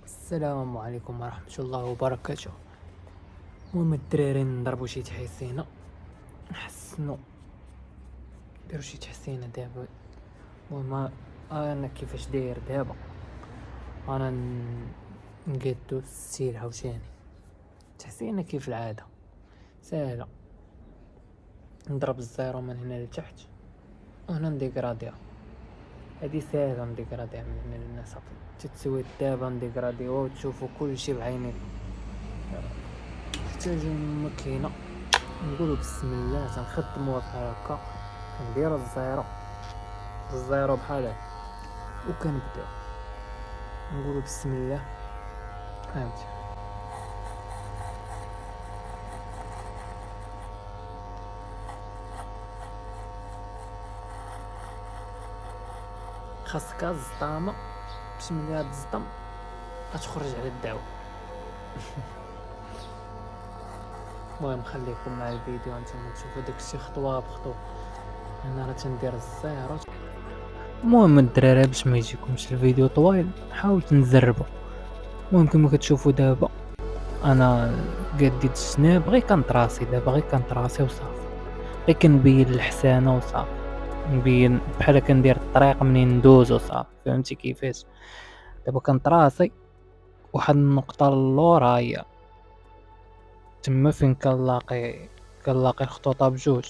السلام عليكم ورحمة الله وبركاته. المهم الدراري نضربو شي تحسينة نحسنو نديرو شي تحسينة دابا. المهم انا كيفاش داير دابا، انا نقادو السيل عاوتاني تحسينة كيف العادة ساهلة. نضرب الزيرو من هنا لتحت وهنا نديكراديها، هادي ساهلة نديكراديها من هنا لهنا صافي تتسوي. دابا نديكراديوها وتشوفو كلشي بعينيكم. نحتاجو ماكينة، نقولو بسم الله تنخدموها بحال هكا، كنديرو الزيرو بحال هكا وكنبداو نقولو بسم الله. فهمتي؟ خاصك الزطامة باش ملي هاد الزطم غتخرج على الدعوة. المهم خليكم مع الفيديو انتم تشوفوا داكشي خطوة بخطوة. انا راه تندير الزيرو. المهم الدراري باش ما يجيكمش الفيديو طويل حاولت نزربو. المهم كما كتشوفوا دابا انا قديت الجناب غير كنطراسي، دابا غير كنطراسي وصافي، غير كنبين الحسانة وصافي، نبين بحال كندير الطريق منين ندوز وصافي. فهمتي كيفاش؟ دابا كنطراسي واحد النقطة اللور هي تما فين كنلاقي الخطوطة بجوج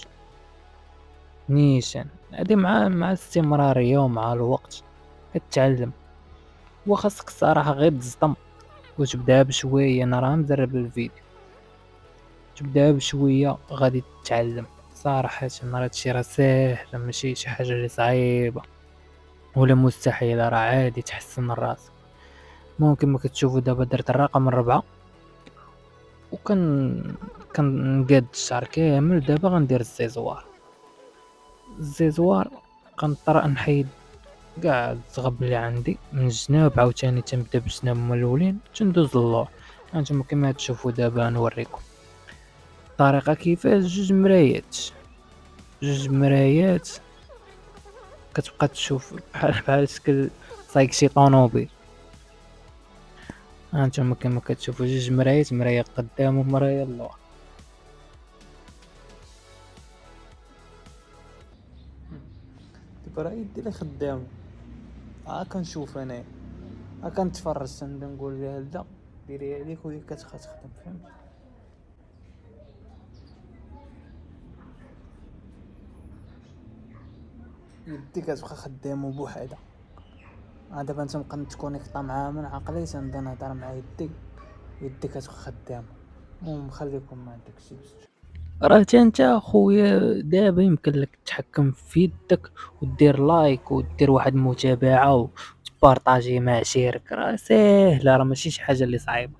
نيشان. هادي مع الاستمرارية ومع الوقت كتعلم. وخاصك الصراحة غير تزطم وتبدا بشوية. انا راه مزرب الفيديو، تبدا بشوية غادي تتعلم. صراحة راه هادشي راه ساهل، ماشي شي حاجة اللي صعيبة ولا مستحيلة، راه عادي تحسن راسك. ممكن ما كتشوفوا دابا درت الرقم 4 كنقاد الشهر كامل. دابا غندير الزيزوار كنطرا نحيد كاع الزغب اللي عندي من الجناب، عاوتاني تنبدا بالجناب هما الاولين تندوز للور. هانتوما كما تشوفوا دابا نوريكم الطريقه كيفاش. جوج مرايات كتبقى تشوف بحال شكل سايق شي طونوبيل. هانتوما كما كتشوفوا جوج مرايات، مرايه قدام ومرايه اللور. دابا راه يدي لي خدام، كنشوف انا كنتفرج تنبدا نقول لها لا ديري هذيك وهي كتخدم. فهمت؟ يدي كتبقى خدامه بوحدها. دابا تنبقى نتكونيكطا معاها من عقلي تنبدا نهضر مع يدي كتبقى خدامه. المهم خليكم مع داكشي باش راه انت اخويا دابا يمكن لك تتحكم في يدك ودير لايك ودير واحد المتابعة وتبارطاجي مع شيرك. راه ساهله، راه ماشي شي حاجه اللي صعيبه.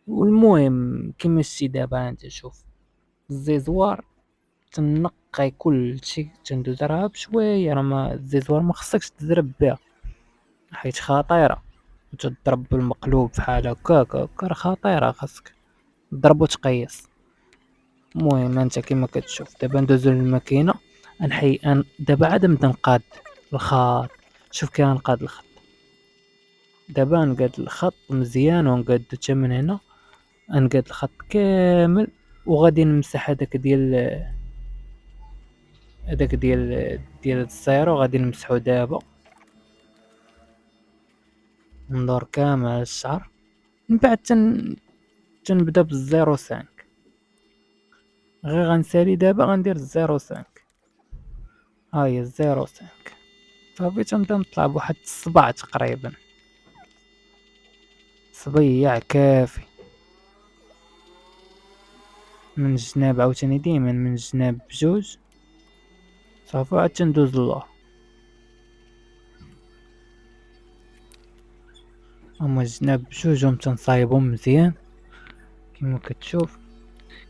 والمهم كيما شتي دابا انت شوف الزيزوار تنقي كل شيء تندوز راه بشويه. راه ما الزيزوار ما خصكش تزرب بها حيت خطيره، وتضرب بالمقلوب بحال هكاك راه خطيره، خاصك تضرب وتقيس. المهم انت كيما كتشوف دابا ندوزو للماكينه دابا عاد نبدا نقاد الخط. شوف كي غنقاد الخط دابا نقاد الخط مزيان ونقادو حتى من هنا. نقاد الخط كامل وغادي نمسح هذاك ديال السيرو غادي نمسحو دابا. ندور كامل على الشعر. من بعد تنبدا بالزيرو سانك. غير غنسالي دابا غندير الزيرو سانك. ها هي الزيرو سانك صافي. تنبدا نطلع بواحد الصبع تقريبا، صبيع كافي من الجناب. عاوتاني ديما من الجناب بجوج صافي عاد تندوز للور. هما الجناب بجوجهم تنصايبهم مزيان كيما كتشوف.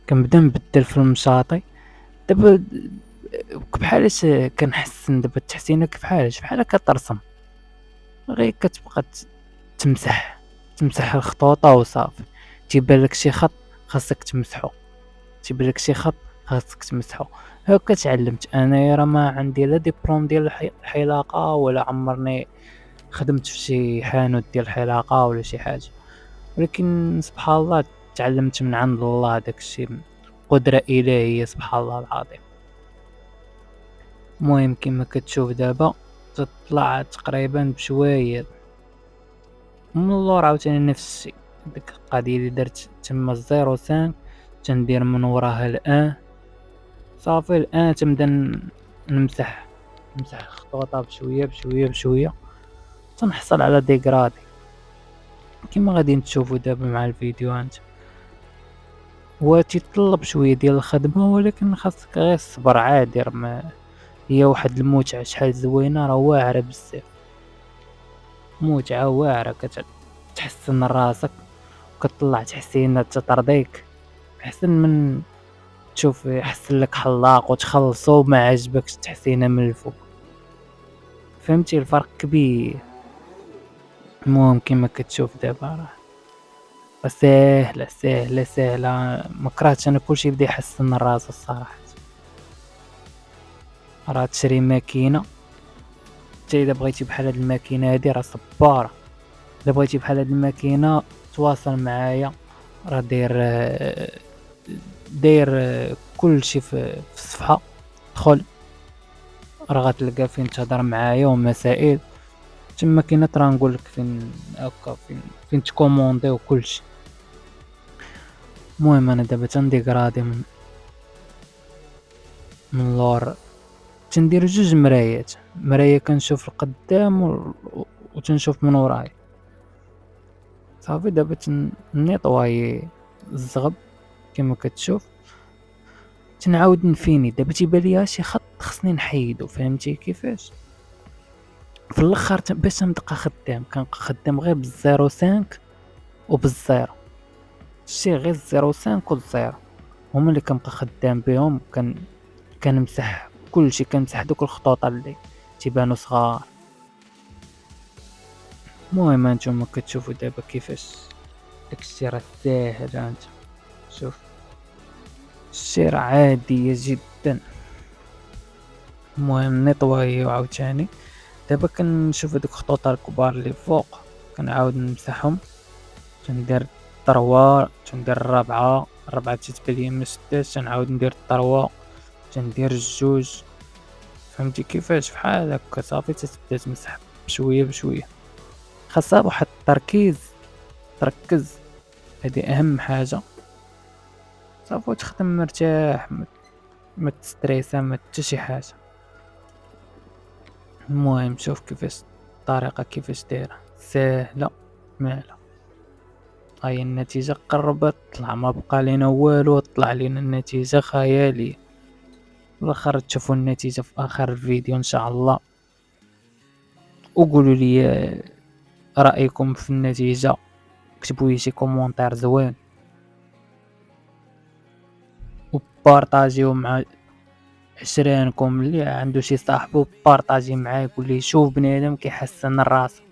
كنبدا نبدل في المشاطي دابا بحالاش كنحسن. دابا التحسينه كيفحالاش بحال كترسم، غير كتبقى تمسح الخطوطه وصافي. تيبان لك شي خط خاصك تمسحو، تيبان لك شي خط خاصك تمسحو. هكا تعلمت انايا. راه ما عندي لا ديبلوم ديال الحلاقه ولا عمرني خدمت في شي حانوت ديال الحلاقة ولا شي حاجة، ولكن سبحان الله تعلمت من عند الله داك الشي، قدرة إلهية سبحان الله العظيم. المهم كما كتشوف دابا تطلع تقريبا بشوية من اللور عاوتاني نفس الشيء، ديك القضية اللي درت تما 05 تندير من وراها الآن صافي. الآن تنبدا نمسح الخطوطة بشوية بشوية بشوية تنحصل على ديغرادي كما غادي نشوفوا دابا مع الفيديو هانت. هو تيطلب شوية ديال الخدمة ولكن خاصك غير الصبر عادي، راه ما هي واحد المتعة شحال زوينة، راه واعرة بزاف، متعة واعرة كتحسن راسك وكتطلع تحسينات تترضيك احسن من تشوف يحسن لك حلاق وتخلصو ما عجبكش التحسينة من الفوق، فهمتي الفرق كبير. المهم كما كتشوف دابا راه ساهلة ساهلة ساهلة، مكرهتش انا كلشي يبدا يحسن راسو الصراحة. راه تشري ماكينة حتى اذا بغيتي بحال هاد الماكينة هادي راه صبارة، الا بغيتي بحال هاد الماكينة تواصل معايا، راه داير كلشي في الصفحة، دخل راه غتلقى فين تهضر معايا ومسائل تما كاينه، راه نقولك فين هكا فين تكوموندي وكلشي. المهم انا دابا تنديكرادي من اللور، تندير جوج مرايات، مراية كنشوف القدام وتنشوف من وراي صافي. دابا نيطواي الزغب كما كتشوف، تنعاود نفيني. دابا تيبان ليا شي خط خصني نحيدو، فهمتي كيفاش؟ في الاخر باش نبقى خدام كنبقى خدام غير بالزيرو سانك وبالزيرو، شي غير الزيرو سانك والزيرو هما اللي كنبقى خدام بهم. كنمسح كلشي، كنمسح دوك الخطوط اللي تيبانو صغار. المهم هانتوما كتشوفوا دابا كيفاش داكشي راه ساهل. هانت شوف الشي راه عادية جدا. المهم نيطوايو عاوتاني. دابا كنشوف هادوك الخطوط الكبار اللي فوق كنعاود نمسحهم، تندير الطروة، تندير الرابعة تتبان ليا مشداش، تنعاود ندير الطروة، تندير الجوج، فهمتي كيفاش؟ بحال هكا صافي تتبدا تمسح بشوية بشوية. خاصها واحد التركيز، تركز هادي اهم حاجة صافي، وتخدم مرتاح ما تستريسا ما حتى شي حاجة. المهم شوف كيفاش الطريقة كيفاش دايرة ساهلة مالا. هاي النتيجة قربت طلع، ما بقى لينا والو، طلع لينا النتيجة خيالية. بالاخر تشوفوا النتيجة في اخر الفيديو ان شاء الله، وقولوا لي رأيكم في النتيجة، كتبوا لي شي كومونتير زوين وبارطاجيو مع عشرانكم اللي عنده شي صاحبو، بارطاجي معاه قول ليه شوف بنادم كيحسن راسو،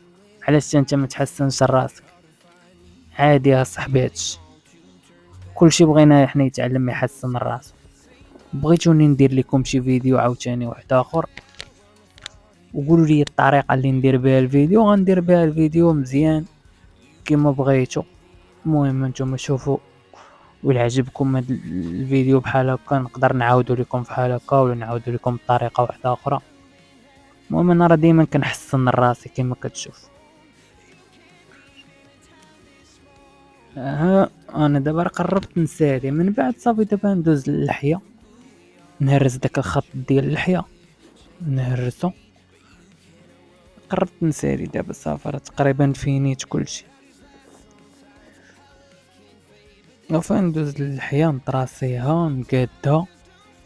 علاش انت ما تحسنش راسك؟ عادي يا صاحبي، هادشي كلشي بغينا حنا يتعلم يحسن راسو. بغيتوني ندير لكم شي فيديو عاوتاني واحد اخر، وقولوا لي الطريقه اللي ندير بها الفيديو، غندير بها الفيديو مزيان كما بغيتو. المهم نتوما شوفوا، ولا عجبكم هذا الفيديو بحال هكا نقدر نعاودو لكم بحال هكا، ولا نعاودو لكم بطريقه واحده اخرى. المهم انا راه ديما كنحسن راسي كما كتشوف. ها انا دابا قربت نسالي من بعد صافي، دابا ندوز للحيه نهرس داك الخط ديال اللحيه نهرسو. قربت نسالي دابا صافي، راه تقريبا فينيت كلشي. وفين ندوز للحيه نطراسيها نقادها،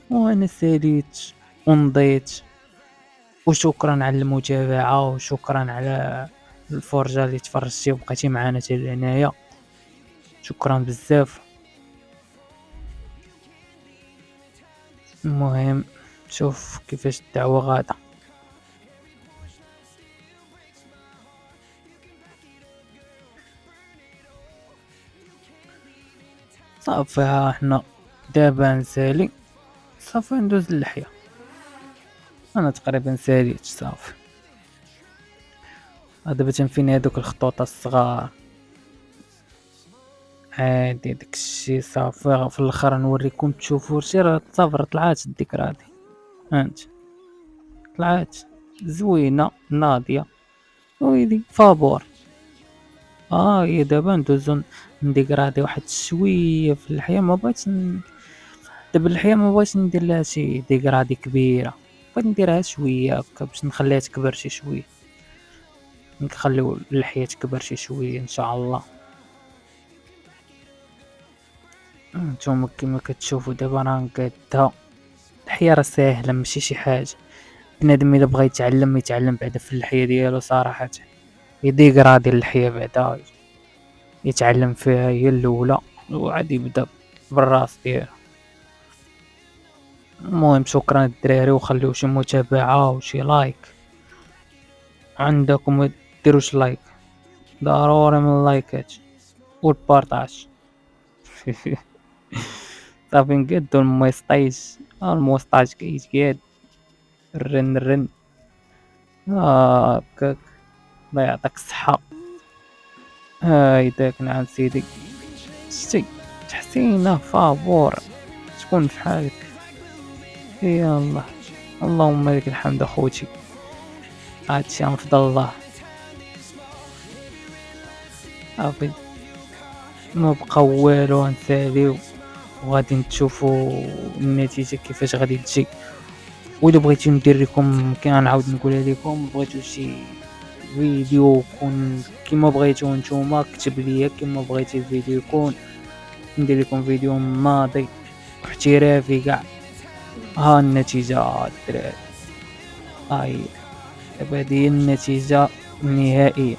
وانا ساليت ونضيت. وشكرا على المتابعة، وشكرا على الفرجة اللي تفرجتي وبقيتي معنا حتى لهنايا، شكرا بزاف. المهم شوف كيفاش الدعوة غادا. صافي ها حنا دابا نسالي صافي ندوز للحياة. انا تقريبا ساليت صافي، دابا تنفيني هادوك الخطوط الصغار عادي داكشي صافي في الاخر نوريكم تشوفوا شي راه صافي راه طلعات الذكرى هادي هانت طلعات زوينة ناضية ويلي فابور هي دابا ندوزو نديكرادي واحد شوية في الحياة ما بغيتش دابا الحياة ما بغيتش ندير لها شي ديكرادي كبيرة بغيت نديرها شوية هكا باش نخليها تكبر شي شوية نخليو الحياة تكبر شي شوية ان شاء الله نتوما كيما كتشوفوا دابا راه نقادها الحياة راه ساهلة ماشي شي حاجة بنادم الا بغا يتعلم بعدا في الحياة ديالو صراحة يديكرادي الحياة بعدا يتعلم فيها هي الاولى وعاد يبدا بالراس ديالو. المهم شكرا الدراري وخليو شي متابعة وشي لايك عندكم ديروش لايك ضروري من اللايكات والبارطاج صافي نقادو الموسطاج كيتقاد الرن هكاك الله يعطيك الصحة هاي داك نعم سيدي شتي تحسينه فابور تكون فحالك يالله اللهم لك الحمد اخوتي هادشي من فضل الله صافي ما بقى والو نساليو وغادي تشوفوا النتيجة كيفاش غادي تجي وإلا بغيتو ندير لكم كنعاود نقولها لكم بغيتو شي فيديو يكون كيما بغيتو نتوما كتب ليا كيما بغيتي الفيديو يكون ندير لكم فيديو ماضي احترافي كاع ها النتيجة الدراري هاهي دابا هادي هي النتيجة النهائية.